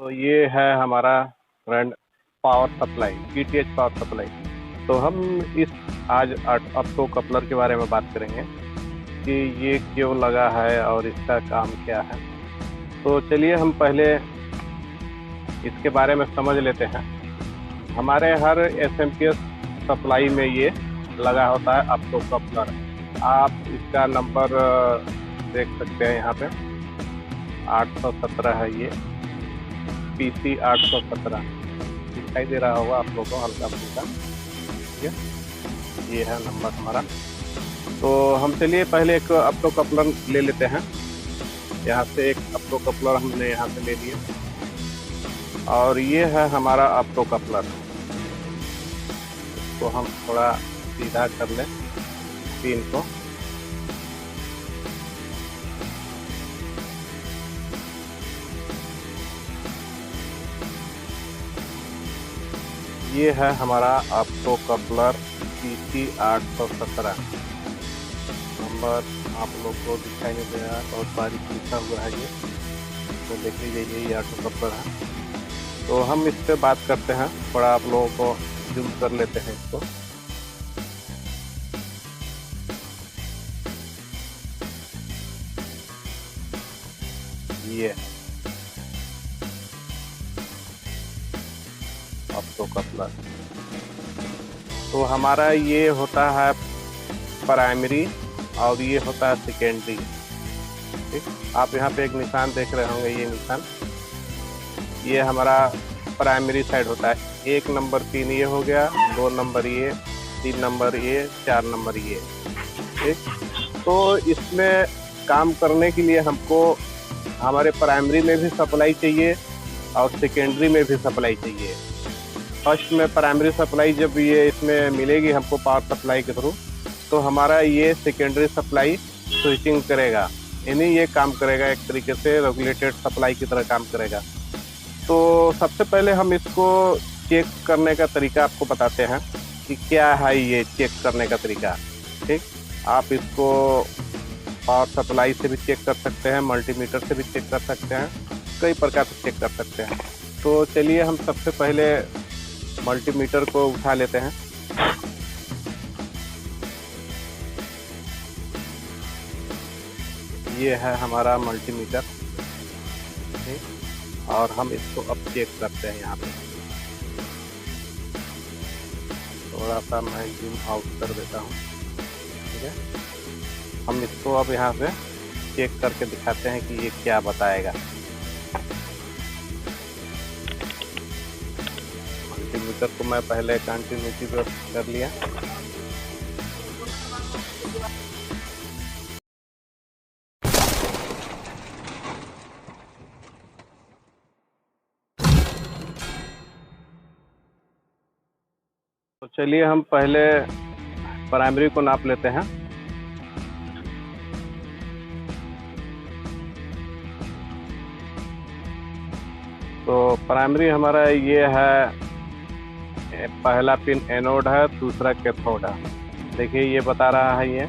तो ये है हमारा friend power supply, PTH power supply. तो हम आज ऑप्टो कपलर के बारे में बात करेंगे कि ये क्यों लगा है और इसका काम क्या है। तो चलिए हम पहले इसके बारे में समझ लेते हैं। हमारे हर एसएमपीएस सप्लाई में ये लगा होता है ऑप्टो कपलर। आप इसका नंबर देख सकते हैं यहाँ पे 817 है, ये PC 817 दिखाई दे रहा होगा आप लोगों को हल्का फुल्का। ठीक है, ये है नंबर हमारा। तो हम चलिए पहले एक ऑप्टो कपलर ले लेते हैं। यहाँ से एक ऑप्टो कपलर हमने यहाँ से ले लिया और ये है हमारा ऑप्टो कपलर। इसको हम थोड़ा सीधा कर लें पिन को। ये है हमारा ऑप्टो कपलर PC 817 नंबर। आप लोग को दिखाई नहीं दे रहा है, बहुत बारीक लिखा हुआ है ये, तो देख लीजिए ये ऑप्टो कपलर है। तो हम इस पे बात करते हैं, थोड़ा आप लोगों को जूम कर लेते हैं इसको। ये ऑप्टो कपलर तो हमारा ये होता है प्राइमरी और ये होता है सेकेंडरी। ठीक, आप यहाँ पे एक निशान देख रहे होंगे, ये निशान ये हमारा प्राइमरी साइड होता है। 1 नंबर पिन ये हो गया, 2 नंबर ये, 3 नंबर ये, 4 नंबर ये। ठीक, तो इसमें काम करने के लिए हमको हमारे प्राइमरी में भी सप्लाई चाहिए और सेकेंडरी में भी सप्लाई चाहिए। फर्स्ट में प्राइमरी सप्लाई जब ये इसमें मिलेगी हमको पावर सप्लाई के थ्रू, तो हमारा ये सेकेंडरी सप्लाई स्विचिंग करेगा, यानी ये काम करेगा एक तरीके से रेगुलेटेड सप्लाई की तरह काम करेगा। तो सबसे पहले हम इसको चेक करने का तरीका आपको बताते हैं कि क्या है ये चेक करने का तरीका। ठीक, आप इसको पावर सप्लाई से भी चेक कर सकते हैं, मल्टीमीटर से भी चेक कर सकते हैं, कई प्रकार से चेक कर सकते हैं। तो चलिए हम सबसे पहले मल्टीमीटर को उठा लेते हैं। ये है हमारा मल्टीमीटर। और हम इसको अब चेक करते हैं। यहाँ पे थोड़ा सा मैं जूम आउट कर देता हूँ। ठीक है, हम इसको अब यहाँ से चेक करके दिखाते हैं कि ये क्या बताएगा। मल्टीमीटर को मैं पहले कंटिन्यूटी पे कर लिया। तो चलिए हम पहले प्राइमरी को नाप लेते हैं। तो प्राइमरी हमारा ये है, पहला पिन एनोड है, दूसरा कैथोड है। देखिए ये बता रहा है ये,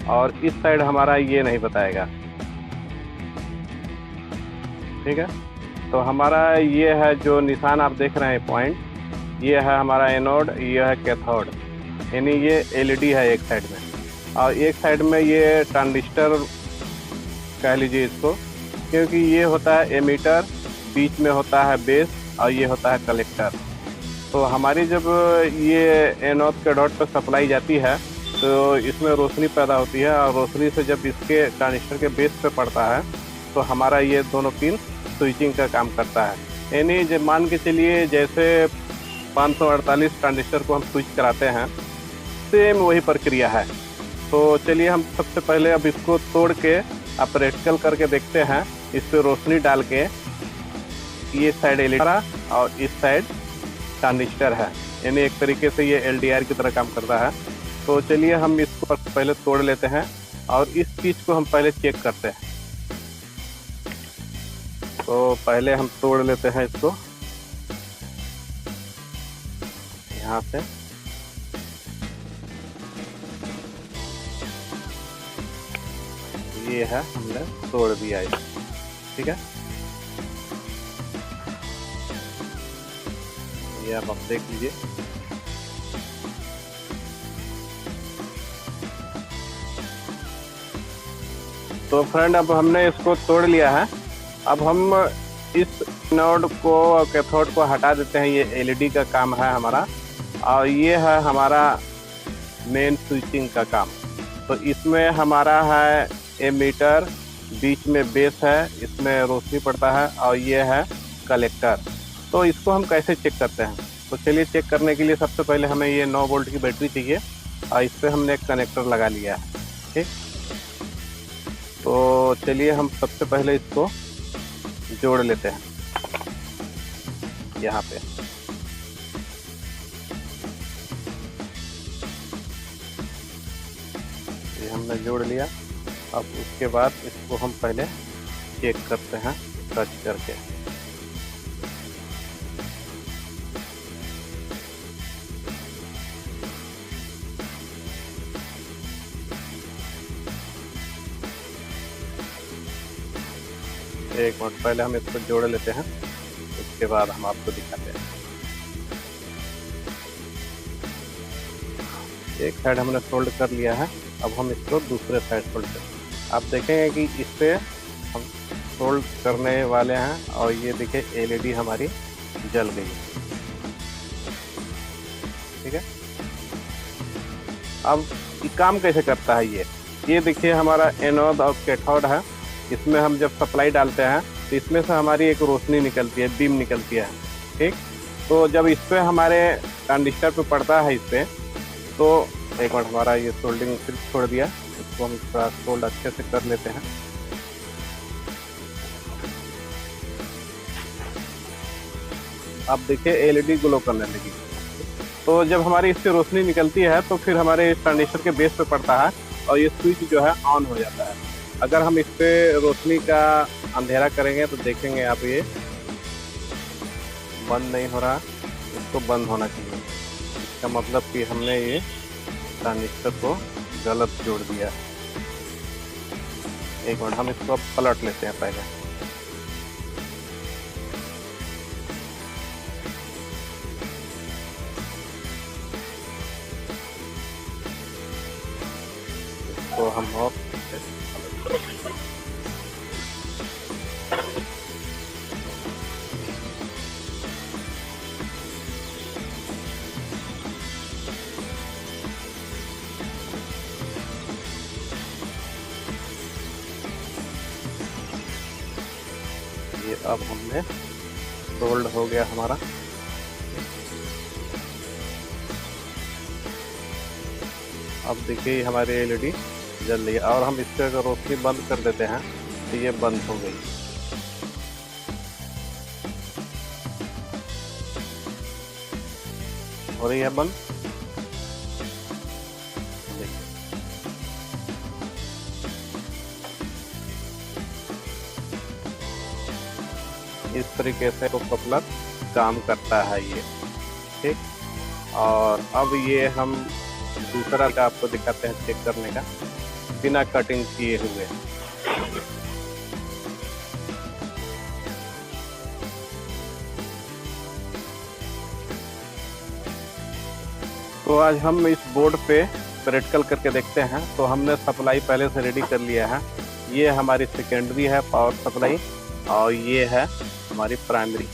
और इस साइड हमारा ये नहीं बताएगा। ठीक है, तो हमारा ये है जो निशान आप देख रहे हैं पॉइंट, ये है हमारा एनोड, ये है कैथोड, यानी ये एलईडी है एक साइड में, और एक साइड में ये ट्रांजिस्टर कह लीजिए इसको, क्योंकि ये होता है एमीटर, बीच में होता है बेस और ये होता है कलेक्टर। तो हमारी जब ये एनोड के डॉट पर सप्लाई जाती है तो इसमें रोशनी पैदा होती है, और रोशनी से जब इसके ट्रांजिस्टर के बेस पे पड़ता है तो हमारा ये दोनों पिन स्विचिंग का काम करता है। यानी जब मान के चलिए जैसे 548 ट्रांजिस्टर को हम स्विच कराते हैं, सेम वही प्रक्रिया है। तो चलिए हम सबसे पहले अब इसको तोड़ के आप प्रैक्टिकल करके देखते हैं। इस पर रोशनी डाल के, ये साइड एलईडी और इस साइड ट्रांजिस्टर है, यानी एक तरीके से ये LDR की तरह काम करता है। तो चलिए हम इसको पहले तोड़ लेते हैं और इस चीज़ को हम पहले चेक करते हैं। तो पहले हम तोड़ लेते हैं इसको यहाँ से। ये है, हमने तोड़ दिया इसे। ठीक है, ये अब आप देख लीजिए। तो फ्रेंड अब हमने इसको तोड़ लिया है। अब हम इस नोड को और कैथोड को हटा देते हैं। ये एलईडी का काम है हमारा, और ये है हमारा मेन स्विचिंग का काम। तो इसमें हमारा है एमीटर, बीच में बेस है, इसमें रोशनी पड़ता है, और ये है कलेक्टर। तो इसको हम कैसे चेक करते हैं? तो चलिए चेक करने के लिए सबसे पहले हमें ये 9 वोल्ट की बैटरी चाहिए, और इस पर हमने एक कनेक्टर लगा लिया है। ठीक, तो चलिए हम सबसे पहले इसको जोड़ लेते हैं यहाँ पे। ये हमने जोड़ लिया। अब उसके बाद इसको हम पहले चेक करते हैं टच करके। एक मिनट पहले हम इसको जोड़ लेते हैं, उसके बाद हम आपको दिखाते हैं। एक साइड हमने सोल्ड कर लिया है, अब हम इसको दूसरे साइड सोल्ड करें। आप देखेंगे कि इस पे हम सोल्ड करने वाले हैं, और ये देखिए एलईडी हमारी जल गई। ठीक है, अब ये काम कैसे करता है? ये देखिए हमारा एनोड और कैथोड है। इसमें हम जब सप्लाई डालते हैं तो इसमें से हमारी एक रोशनी निकलती है, बीम निकलती है। ठीक, तो जब इस पे हमारे ट्रांजिस्टर पे पड़ता है, इस पे तो एक बार हमारा ये सोल्डिंग फिर छोड़ दिया। इसको हम थोड़ा सोल्ड अच्छे से कर लेते हैं। आप देखिए एलईडी ग्लो करने लगी। तो जब हमारी इससे रोशनी निकलती है तो फिर हमारे ट्रांजिस्टर के बेस पे पड़ता है, और ये स्विच जो है ऑन हो जाता है। अगर हम इस पे रोशनी का अंधेरा करेंगे तो देखेंगे आप ये बंद नहीं हो रहा, इसको बंद होना चाहिए। इसका मतलब कि हमने ये ट्रांजिस्टर को गलत जोड़ दिया। एक मिनट हम इसको पलट लेते हैं पहले। इसको हम और ये अब हमने सोल्ड हो गया हमारा। अब देखिए हमारी एलईडी जल रही है, और हम इससे अगर रोशनी बंद कर देते हैं तो ये बंद हो गई। हो रही है बंद। इस तरीके से तो कपलर काम करता है ये। ठीक, और अब ये हम दूसरा का आपको दिखाते हैं चेक करने का, बिना कटिंग किए हुए। तो आज हम इस बोर्ड पे प्रैक्टिकल करके देखते हैं। तो हमने सप्लाई पहले से रेडी कर लिया है। ये हमारी सेकेंडरी है पावर सप्लाई, और ये है हमारी प्राइमरी।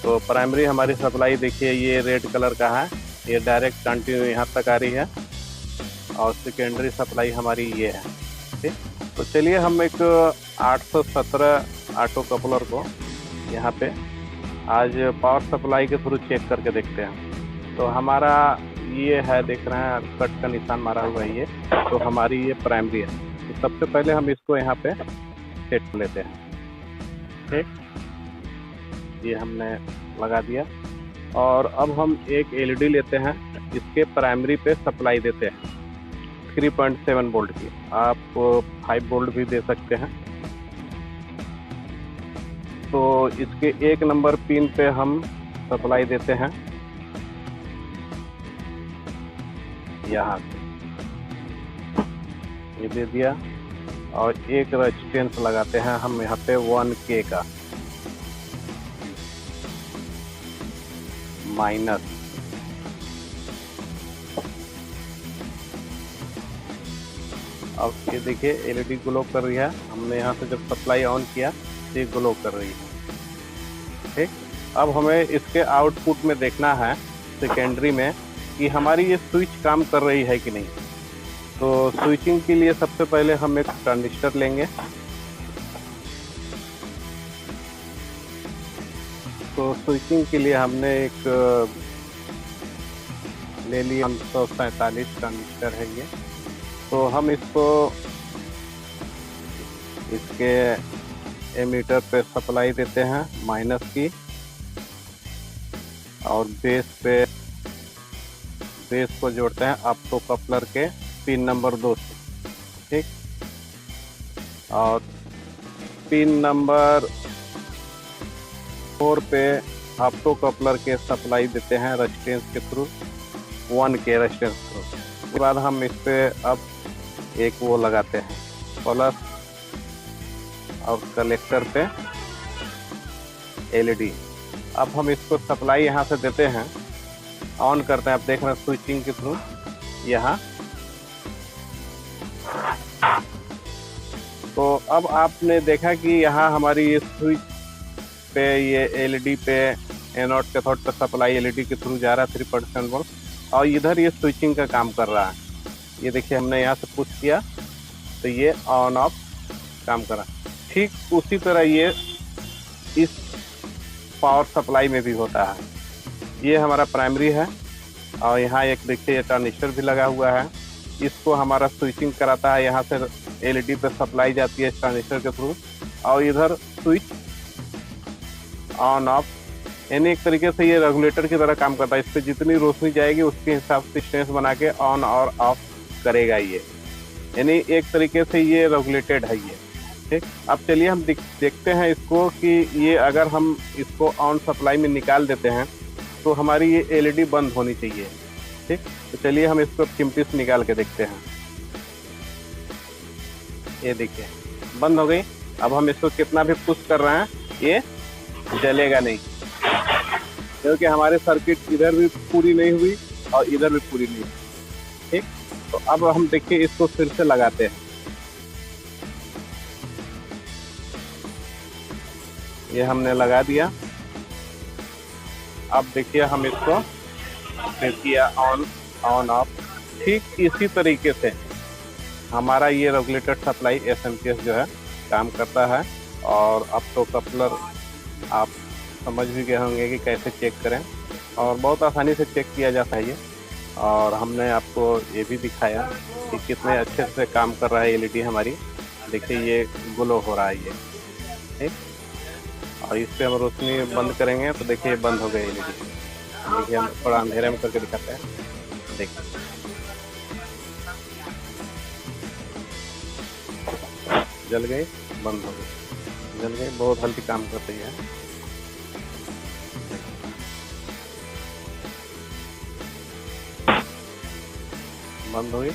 तो प्राइमरी हमारी सप्लाई देखिए ये रेड कलर का है, ये डायरेक्ट कंटिन्यू यहाँ तक आ रही है, और सेकेंडरी सप्लाई हमारी ये है। ठीक, तो चलिए हम एक 817 ऑटो कपलर को यहाँ पे आज पावर सप्लाई के थ्रू चेक करके देखते हैं। तो हमारा ये है, देख रहे हैं कट का निशान मारा हुआ है ये, तो हमारी ये प्राइमरी है। तो सबसे पहले हम इसको यहाँ पे सेट लेते हैं। ठीक, ये हमने लगा दिया, और अब हम एक एलईडी लेते हैं, इसके प्राइमरी पे सप्लाई देते हैं 3.7 वोल्ट की। आप 5 वोल्ट भी दे सकते हैं। तो इसके 1 नंबर पिन पे हम सप्लाई देते हैं यहाँ से, ये दे दिया, और एक रेजिस्टेंस लगाते हैं हम यहाँ पे 1K का माइनस। अब ये देखिए एलईडी ग्लो कर रही है। हमने यहाँ से जब सप्लाई ऑन किया तो ये ग्लो कर रही है। ठीक, अब हमें इसके आउटपुट में देखना है सेकेंडरी में कि हमारी ये स्विच काम कर रही है कि नहीं। तो स्विचिंग के लिए सबसे पहले हम एक ट्रांजिस्टर लेंगे। तो स्विचिंग के लिए हमने एक ले लिया 547 ट्रांजिस्टर है ये। तो हम इसको इसके एमीटर पे सप्लाई देते हैं माइनस की, और बेस को जोड़ते हैं ऑप्टो कपलर के पिन नंबर 2 से। ठीक, और पिन नंबर 4 पे ऑप्टो कपलर के सप्लाई देते हैं रेजिस्टेंस के थ्रू 1 के रेजिस्टेंस थ्रू। उसके बाद हम इस पे अब एक वो लगाते हैं प्लस, और कलेक्टर पे एलईडी। अब हम इसको सप्लाई यहाँ से देते हैं, ऑन करते हैं। आप देख रहे हैं स्विचिंग के थ्रू यहाँ। तो अब आपने देखा कि यहाँ हमारी ये स्विच पे ये एलईडी पे एनोड कैथोड पे सप्लाई एलईडी के थ्रू जा रहा है 3% वोल्ट, और इधर ये स्विचिंग का काम कर रहा है। ये देखिए हमने यहाँ से पुश किया तो ये ऑन ऑफ काम कर रहा है। ठीक उसी तरह ये इस पावर सप्लाई में भी होता है। ये हमारा प्राइमरी है, और यहाँ एक देखिए ये ट्रांजिस्टर भी लगा हुआ है। इसको हमारा स्विचिंग कराता है, यहाँ से एलईडी पे सप्लाई जाती है ट्रांजिस्टर के थ्रू, और इधर स्विच ऑन ऑफ, यानी एक तरीके से ये रेगुलेटर की तरह काम करता है। इस पर जितनी रोशनी जाएगी उसके हिसाब से स्टेंस बना के ऑन और ऑफ करेगा ये, यानी एक तरीके से ये रेगुलेटेड है ये। ठीक, अब चलिए हम देखते हैं इसको कि ये अगर हम इसको ऑन सप्लाई में निकाल देते हैं तो हमारी ये एलईडी बंद होनी चाहिए। ठीक, तो चलिए हम इसको चिमटी से निकाल के देखते हैं। ये देखिए बंद हो गई। अब हम इसको कितना भी पुश कर रहे हैं ये जलेगा नहीं, क्योंकि हमारे सर्किट इधर भी पूरी नहीं हुई और इधर भी पूरी नहीं हुई। ठीक, तो अब हम देखिए इसको फिर से लगाते हैं। ये हमने लगा दिया। अब देखिए हम इसको फिर किया ऑन ऑफ। ठीक इसी तरीके से हमारा ये रेगुलेटेड सप्लाई एसएमपीएस जो है काम करता है। और ऑप्टो कपलर आप समझ भी गए होंगे कि कैसे चेक करें, और बहुत आसानी से चेक किया जाता है ये। और हमने आपको ये भी दिखाया कि कितने अच्छे से काम कर रहा है एलईडी हमारी। देखिए ये ग्लो हो रहा है ये। ठीक, और इस पर हम रोशनी बंद करेंगे तो देखिए बंद हो गई एलईडी। देखिए हम थोड़ा अंधेरे में करके दिखाते हैं। देखिए जल गई, बंद हो गई, जल गई। बहुत हल्की काम कर रही है। बंद हो गई,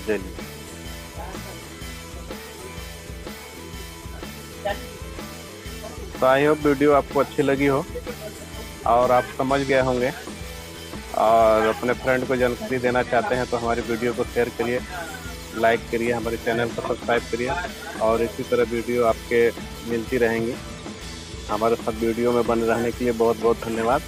जली। तो आई होप वीडियो आपको अच्छी लगी हो और आप समझ गए होंगे, और अपने फ्रेंड को जानकारी देना चाहते हैं तो हमारी वीडियो को शेयर करिए, लाइक करिए, हमारे चैनल को सब्सक्राइब करिए, और इसी तरह वीडियो आपके मिलती रहेंगी। हमारे साथ वीडियो में बने रहने के लिए बहुत बहुत धन्यवाद।